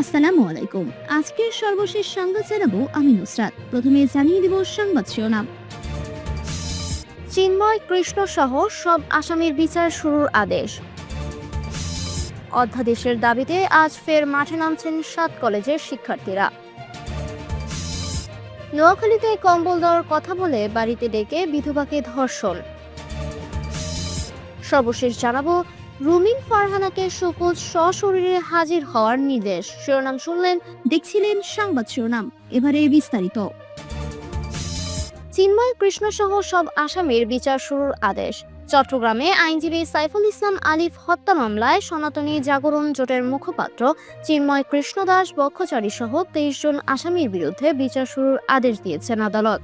আসসালামু আলাইকুম। আজকের সর্বশেষ সংবাদ জানাবো আমি নুসরাত। প্রথমে জানিয়ে দিব সংবাদ শিরোনাম। চিন্ময় কৃষ্ণ সহ সব আসামির বিচার শুরুর আদেশ। অধ্যাদেশের দাবিতে আজ ফের মাঠে নামছেন 7 কলেজের শিক্ষার্থীরা। নোয়াখালীতে কম্বল দেওয়ার কথা বলে বাড়িতে ডেকে বিধবাকে ধর্ষণ। সর্বশেষ জানাবো রুমিন ফারহানাকে সুকুল সশরীরে হাজির হওয়ার নির্দেশ। শিরোনাম শুনলেন, দেখছিলেন সংবাদ শিরোনাম। এবারে বিস্তারিত। চিন্ময় কৃষ্ণ সহ সব আসামির বিচার শুরুর আদেশ। চট্টগ্রামে আইনজীবী সাইফুল ইসলাম আলিফ হত্যা মামলায় সনাতনী জাগরণ জোটের মুখপাত্র চিন্ময় কৃষ্ণ দাস বক্ষচারী সহ 23 জন আসামির বিরুদ্ধে বিচার শুরুর আদেশ দিয়েছেন আদালত।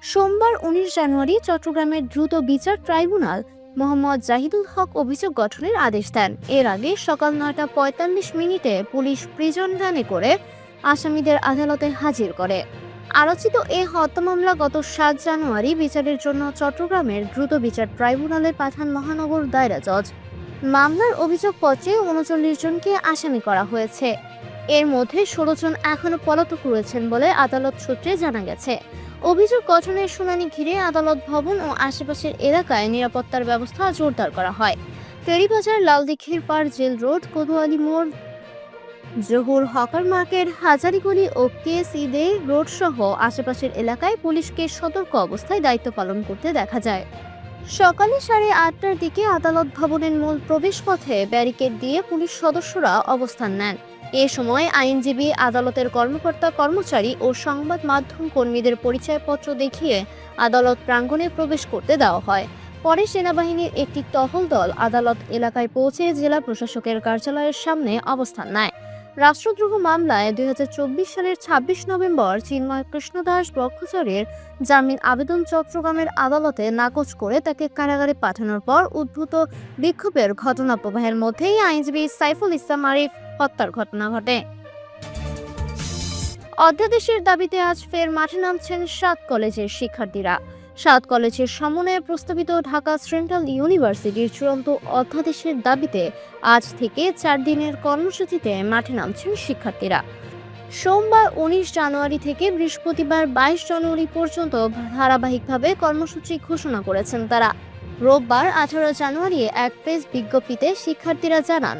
সোমবার 19 জানুয়ারি চট্টগ্রামের দ্রুত বিচার ট্রাইব্যুনাল মোহাম্মদ জাহিদুল হক অভিযোগ গঠনের আদেশ দেন। এর আগে সকাল 9টা 45 পুলিশ প্রিজন ভ্যানে করে আসামিদের আদালতে হাজির করে। আলোচিত এ হত্যা মামলা গত 7 জানুয়ারি বিচারের জন্য চট্টগ্রামের দ্রুত বিচার ট্রাইব্যুনালে পাঠান মহানগর দায়রা জজ। মামলার অভিযোগপত্রে 39 জনকে আসামি করা হয়েছে। এর মধ্যে 16 জন এখনো পলাতক রয়েছেন বলে আদালত সূত্রে জানা গেছে। অভিযোগ গঠনের শুনানি ঘিরে আদালত ভবন ও আশেপাশের এলাকায় নিরাপত্তার ব্যবস্থা জোরদার করা হয়। টেরিবাজার, লালদিঘির পাড়, জেল রোড, কোতোয়ালি মোড়, জহুর হকার মার্কেট, হাজারিগলি ও কেসিদে রোড সহ আশেপাশের এলাকায় পুলিশকে সতর্ক অবস্থায় দায়িত্ব পালন করতে দেখা যায়। সকালে 8:30টার দিকে আদালত ভবনের মূল প্রবেশপথে ব্যারিকেড দিয়ে পুলিশ সদস্যরা অবস্থান নেন। এ সময় আইনজীবী, আদালতের কর্মকর্তা কর্মচারী ও সংবাদ মাধ্যম কর্মীদের পরিচয়পত্র দেখিয়ে আদালত প্রাঙ্গণে প্রবেশ করতে দেওয়া হয়। পরে সেনাবাহিনীর একটি টহল দল আদালত এলাকায় পৌঁছে জেলা প্রশাসকের কার্যালয়ের সামনে অবস্থান নেয়। রাষ্ট্রদ্রোহ মামলায় 2024 সালের 26 নভেম্বর চিন্ময় কৃষ্ণ দাস বক্ষচারীর জামিন আবেদন চট্টগ্রামের আদালতে নাকচ করে তাকে কারাগারে পাঠানোর পর উদ্ভূত বিক্ষোভের ঘটনা প্রবাহের মধ্যেই আইনজীবী সাইফুল ইসলাম আলিফ হত্যার ঘটনা ঘটে। অধ্যাদেশের দাবিতে আজ ফের মাঠে নামছেন 7 কলেজের শিক্ষার্থীরা। 7 কলেজের সমন্বয়ে প্রস্তাবিত ঢাকা সেন্ট্রাল ইউনিভার্সিটির চূড়ান্ত অধ্যাদেশের দাবিতে আজ থেকে 4 দিনের কর্মসূচিতে মাঠে নামছেন শিক্ষার্থীরা। সোমবার 19 জানুয়ারি থেকে বৃহস্পতিবার 22 জানুয়ারি পর্যন্ত ধারাবাহিকভাবে কর্মসূচি ঘোষণা করেছেন তারা। রোববার 18 জানুয়ারি এক প্রেস বিজ্ঞপ্তিতে শিক্ষার্থীরা জানান,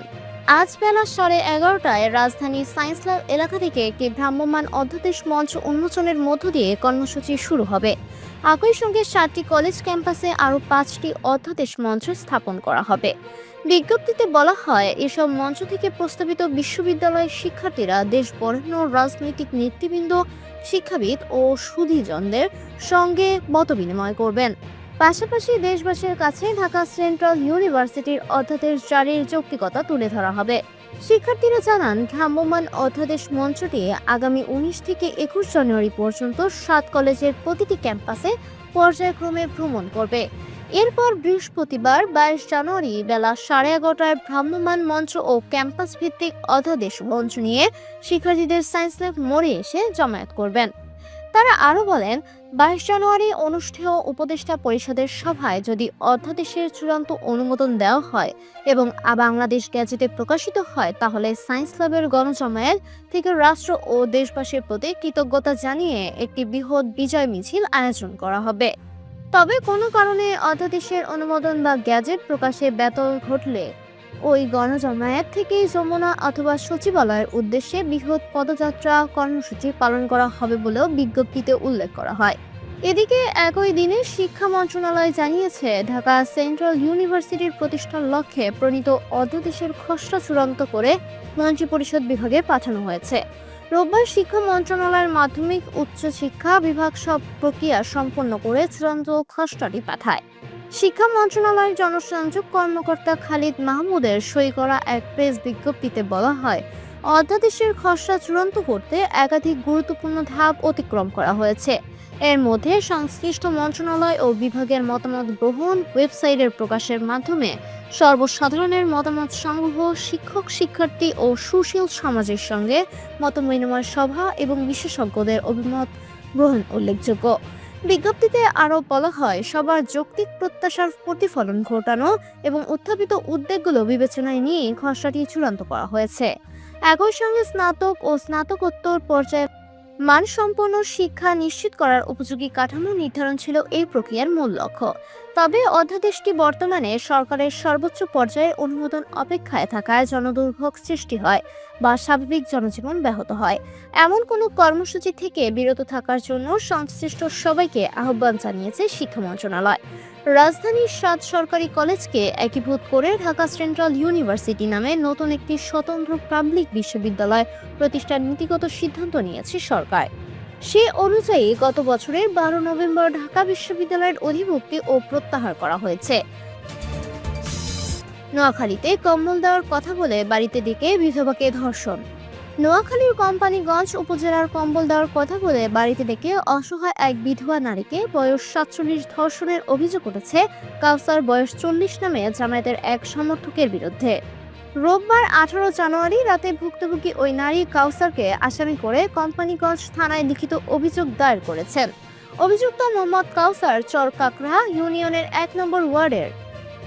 আজ বেলা 11:30টায় রাজধানীর সায়েন্স ল্যাব এলাকা থেকে একটি ভ্রাম্যমাণ অধ্যাদেশ মঞ্চ উন্মোচনের মধ্য দিয়ে কর্মসূচি শুরু হবে। একই সঙ্গে 7টি কলেজ ক্যাম্পাসে আরও 5টি অধ্যাদেশ মঞ্চ স্থাপন করা হবে। বিজ্ঞপ্তিতে বলা হয়, এসব মঞ্চ থেকে প্রস্তাবিত বিশ্ববিদ্যালয়ের শিক্ষার্থীরা দেশ বরেণ্য রাজনৈতিক নেতৃবৃন্দ, শিক্ষাবিদ ও সুধীজনদের সঙ্গে মতবিনিময় করবেন। পাশাপাশি দেশবাসীর কাছে ঢাকা সেন্ট্রাল ইউনিভার্সিটির অধ্যাদেশ জারির যৌক্তিকতা তুলে ধরা হবে। শিক্ষার্থীরা জানান, ভ্রাম্যমাণ অধ্যাদেশ মঞ্চটি আগামী 19 থেকে 21 জানুয়ারি পর্যন্ত 7 কলেজের প্রতিটি ক্যাম্পাসে পর্যায়ক্রমে ভ্রমণ করবে। এরপর বৃহস্পতিবার 22 জানুয়ারি বেলা 11:30টায় ভ্রাম্যমাণ মঞ্চ ও ক্যাম্পাস ভিত্তিক অধ্যাদেশ মঞ্চ নিয়ে শিক্ষার্থীদের সায়েন্স ল্যাব মোড়ে এসে জমায়েত করবেন। তারা আরও বলেন, 22 জানুয়ারি অনুষ্ঠেয় উপদেষ্টা পরিষদের সভায় যদি অধ্যাদেশের চূড়ান্ত অনুমোদন দেওয়া হয় এবং বাংলাদেশ গ্যাজেটে প্রকাশিত হয়, তাহলে সায়েন্স ল্যাবের গণজমায়েত থেকে রাষ্ট্র ও দেশবাসীর প্রতি কৃতজ্ঞতা জানিয়ে একটি বৃহৎ বিজয় মিছিল আয়োজন করা হবে। তবে কোনো কারণে অধ্যাদেশের অনুমোদন বা গ্যাজেট প্রকাশে ব্যত্যয় ঘটলে ওই গণজমায়েত থেকেই যমুনা অথবা সচিবালয়ের উদ্দেশ্যে বৃহৎ পদযাত্রা কর্মসূচি পালন করা হবে বলেও বিজ্ঞপ্তিতে উল্লেখ করা হয়। এদিকে একই দিনে শিক্ষা মন্ত্রণালয় জানিয়েছে, ঢাকা সেন্ট্রাল ইউনিভার্সিটির প্রতিষ্ঠার লক্ষ্যে প্রণীত অধ্যাদেশের খসড়া চূড়ান্ত করে মন্ত্রিপরিষদ বিভাগে পাঠানো হয়েছে। রোববার শিক্ষা মন্ত্রণালয়ের মাধ্যমিক উচ্চ শিক্ষা বিভাগ সব প্রক্রিয়া সম্পন্ন করে চূড়ান্ত খসড়াটি পাঠায়। শিক্ষা মন্ত্রণালয়ের জনসংযোগ কর্মকর্তা খালিদ মাহমুদের সই করা এক প্রেস বিজ্ঞপ্তিতে বলা হয়, অধ্যাদেশের খসড়া চূড়ান্ত করতে একাধিক গুরুত্বপূর্ণ ধাপ অতিক্রম করা হয়েছে। এর মধ্যে সংশ্লিষ্ট মন্ত্রণালয় ও বিভাগের মতামত গ্রহণ, ওয়েবসাইটের প্রকাশের মাধ্যমে সর্বসাধারণের মতামত সংগ্রহ, শিক্ষক, শিক্ষার্থী ও সুশীল সমাজের সঙ্গে মতবিনিময় সভা এবং বিশেষজ্ঞদের অভিমত গ্রহণ উল্লেখযোগ্য। বিজ্ঞপ্তিতে আরও বলা হয়, সবার যৌক্তিক প্রত্যাশার প্রতিফলন ঘটানো এবং উত্থাপিত উদ্বেগগুলো বিবেচনায় নিয়ে খসড়াটি চূড়ান্ত করা হয়েছে। একই সঙ্গে স্নাতক ও স্নাতকোত্তর পর্যায়ে মানসম্পন্ন শিক্ষা নিশ্চিত করার উপযোগী কাঠামো নির্ধারণ ছিল এই প্রক্রিয়ার মূল লক্ষ্য। তবে অধ্যাদেশটি বর্তমানে সরকারের সর্বোচ্চ পর্যায়ে অনুমোদন অপেক্ষায় থাকায় জনদুর্ভোগ সৃষ্টি হয় বা স্বাভাবিক জনজীবন ব্যাহত হয়। এমন কোনো কর্মসূচি থেকে বিরত থাকার জন্য সংশ্লিষ্ট সবাইকে আহ্বান জানিয়েছে শিক্ষা মন্ত্রণালয়। রাজধানীর 7 সরকারি কলেজকে একীভূত করে ঢাকা সেন্ট্রাল ইউনিভার্সিটি নামে নতুন একটি স্বতন্ত্র পাবলিক বিশ্ববিদ্যালয় প্রতিষ্ঠার নীতিগত সিদ্ধান্ত নিয়েছে সরকার। সে অনুযায়ী গত বছরের 12 নভেম্বর ঢাকা বিশ্ববিদ্যালয়ের অধিভুক্তি ও প্রত্যাহার করা হয়েছে। নোয়াখালীতে কম্বল দেওয়ার কথা বলে বাড়িতে ডেকে বিধবাকে ধর্ষণ। নোয়াখালীর কোম্পানীগঞ্জ উপজেলার কম্বল দেওয়ার কথা বলে বাড়িতে ডেকে অসহায় এক বিধবা নারীকে বয়স 47 ধর্ষণের অভিযোগ উঠেছে কাউসার বয়স 40 নামে জামায়াতের এক সমর্থকের বিরুদ্ধে। রোববার 18 জানুয়ারি রাতে ভুক্তভোগী ওই নারী কাউসারকে আসামি করে কোম্পানীগঞ্জ থানায় লিখিত অভিযোগ দায়ের করেছেন। অভিযুক্ত মোহাম্মদ কাউসার চরকাকড়া ইউনিয়নের 1 নম্বর ওয়ার্ডের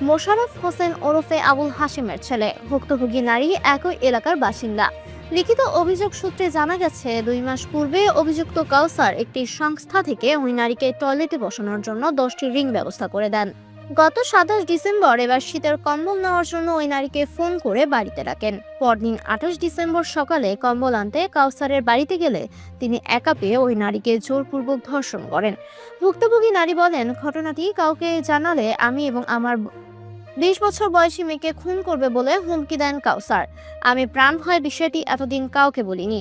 মোশাররফ হোসেন ওরফে আবুল হাশিমের ছেলে। ভুক্তভোগী নারী একই এলাকার বাসিন্দা। লিখিত অভিযোগ সূত্রে জানা গেছে 2 মাস পূর্বে অভিযুক্ত কাউসার একটি সংস্থা থেকে ওই নারীকে টয়লেটে বসানোর জন্য 10টি রিং ব্যবস্থা করে দেন। গত 27 ডিসেম্বর এবার শীতের কম্বল নেওয়ার জন্য ওই নারীকে ফোন করে বাড়িতে ডাকেন। পরদিন 28 ডিসেম্বর সকালে কম্বল আনতে কাউসারের বাড়িতে গেলে তিনি একা পেয়ে ওই নারীকে জোরপূর্বক ধর্ষণ করেন। ভুক্তভোগী নারী বলেন, ঘটনাটি কাউকে জানালে আমি এবং আমার 20 বছর বয়সী মেয়েকে খুন করবে বলে হুমকি দেন কাউসার। আমি প্রাণ ভয়ে বিষয়টি এতদিন কাউকে বলিনি।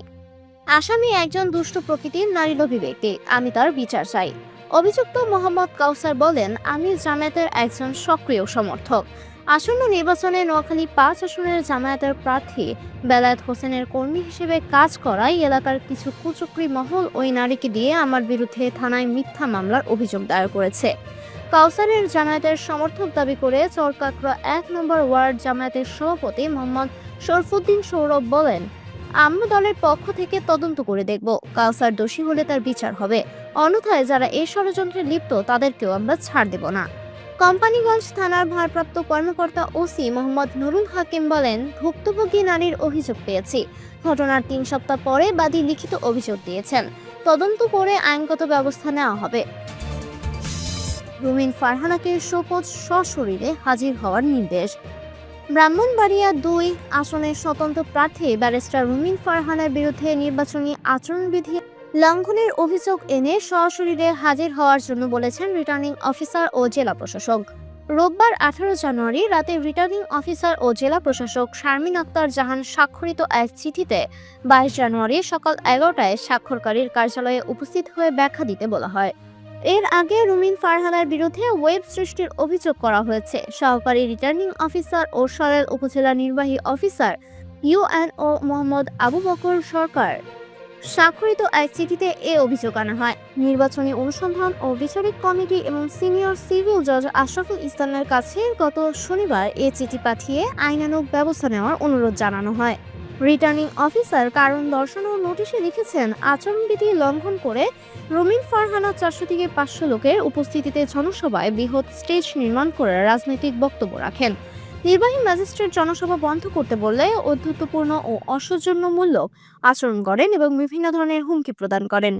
আসামি একজন দুষ্ট প্রকৃতির নারীলোভী ব্যক্তি, আমি তার বিচার চাই। অভিযুক্ত মোহাম্মদ কাউসার বলেন, আমি জামায়াতের একজন সক্রিয় সমর্থক। আসন্ন নির্বাচনে নোয়াখালী 5 আসনের জামায়াতের প্রার্থী বেলায়েত হোসেনের কর্মী হিসেবে কাজ করায় এলাকার কিছু কুচক্রী মহল ওই নারীকে দিয়ে আমার বিরুদ্ধে থানায় মিথ্যা মামলার অভিযোগ দায়ের করেছে। কাউসারের জামায়াতের সমর্থক দাবি করে চরকাকড়া 1 নম্বর ওয়ার্ড জামায়াতের সভাপতি মোহাম্মদ শরফুদ্দিন সৌরভ বলেন, আমরা দলের পক্ষ থেকে তদন্ত করে দেখব, কাউসার দোষী হলে তার বিচার হবে, অন্যথায় যারা এই ষড়যন্ত্রে লিপ্ত তাদেরকেও আমরা ছাড় দেব না। কোম্পানীগঞ্জ থানার ভারপ্রাপ্ত কর্মকর্তা ওসি মোহাম্মদ নুরুল হাকিম বলেন, ভুক্তভোগী নারীর অভিযোগ পেয়েছি। ঘটনার 3 সপ্তাহ পরে বাদী লিখিত অভিযোগ দিয়েছেন। তদন্ত করে আইনগত ব্যবস্থা নেওয়া হবে। রুমিন ফারহানাকে শোকজ সশরীরে হাজির হওয়ার নির্দেশ। ব্রাহ্মণবাড়িয়া 2 আসনের স্বতন্ত্র প্রার্থী ব্যারিস্টার রুমিন ফারহানার বিরুদ্ধে নির্বাচনী আচরণবিধি লঙ্ঘনের অভিযোগ এনে সশরীরে হাজির হওয়ার জন্য বলেছেন রিটার্নিং অফিসার ও জেলা প্রশাসক। রোববার 18 জানুয়ারি রাতে রিটার্নিং অফিসার ও জেলা প্রশাসক শারমিন আক্তার জাহান স্বাক্ষরিত এক চিঠিতে 22 জানুয়ারি সকাল 11টায় স্বাক্ষরকারীর কার্যালয়ে উপস্থিত হয়ে ব্যাখ্যা দিতে বলা হয়। এর আগে রুমিন ফারহানার বিরুদ্ধে ওয়েব সৃষ্টির অভিযোগ করা হয়েছে। সহকারী রিটার্নিং অফিসার ও সরেল উপজেলা নির্বাহী অফিসার ইউএনও মোহাম্মদ আবু বকর সরকার স্বাক্ষরিত এক চিঠিতে এ অভিযোগ আনা হয়। নির্বাচনী অনুসন্ধান ও বিচারিক কমিটি এবং সিনিয়র সিভিল জজ আশরাফুল ইসলামের কাছে গত শনিবার এ চিঠি পাঠিয়ে আইনানুগ ব্যবস্থা নেওয়ার অনুরোধ জানানো হয়। রিটার্নিং অফিসার কারণ দর্শানোর নোটিশে লিখেছেন, আচরণবিধি লঙ্ঘন করে রুমিন ফারহানা 400 থেকে 500 লোকের উপস্থিতিতে জনসভায় বৃহৎ স্টেজ নির্মাণ করে রাজনৈতিক বক্তব্য রাখেন। নির্বাহী ম্যাজিস্ট্রেট জনসভা বন্ধ করতে বললে অধ্যত্বপূর্ণ ও অসৌজন্যমূলক আচরণ করেন এবং বিভিন্ন ধরনের হুমকি প্রদান করেন।